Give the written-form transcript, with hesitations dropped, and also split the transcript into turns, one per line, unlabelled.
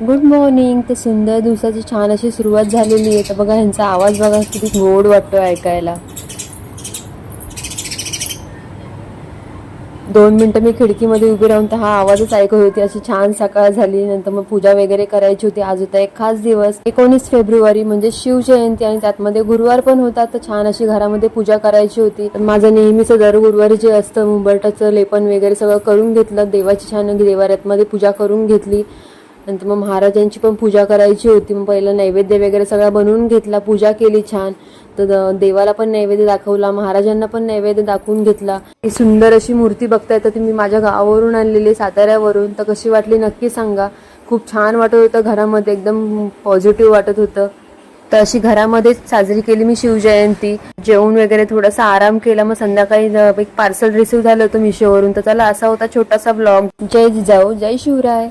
Good morning. तर सुंदर दिवसाची छान अशी सुरुवात झालेली आहे. तर बघा ह्यांचा आवाज बघा किती गोड वाटतो ऐकायला. 2 मिनिटं मी खिडकीमध्ये उभी राहून तर हा आवाजच ऐकत होती. अशी छान सकाळ झाली. नंतर मग पूजा वगैरे करायची होती. आज होता एक खास दिवस, 19 फेब्रुवारी, म्हणजे शिवजयंती, आणि त्यातमध्ये गुरुवार पण होता. तर छान अशी घरामध्ये पूजा करायची होती. तर माझं नेहमीच दर गुरुवारी जे असतं उंबरठ्याचं लेपन वगैरे सगळं करून घेतलं. देवाची छान देवाऱ्यातमध्ये पूजा करून घेतली. नंतर मग महाराजांची पण पूजा करायची होती. मग पहिलं नैवेद्य वगैरे सगळा बनवून घेतला, पूजा केली छान. तर देवाला पण नैवेद्य दाखवला, महाराजांना पण नैवेद्य दाखवून घेतला. ही सुंदर अशी मूर्ती बघताय तर तुम्ही माझ्या गावावरून आणलेली, साताऱ्यावरून. तर कशी वाटली नक्की सांगा. खूप छान वाटत होतं घरामध्ये, एकदम पॉझिटिव्ह वाटत होतं. तर अशी घरामध्येच साजरी केली मी शिवजयंती. जेवण वगैरे थोडासा आराम केला. मग संध्याकाळी एक पार्सल रिसीव्ह झालं होतं मिशोवरून. तर चला, असा होता छोटासा ब्लॉग. जय जिजाऊ, जय शिवराय.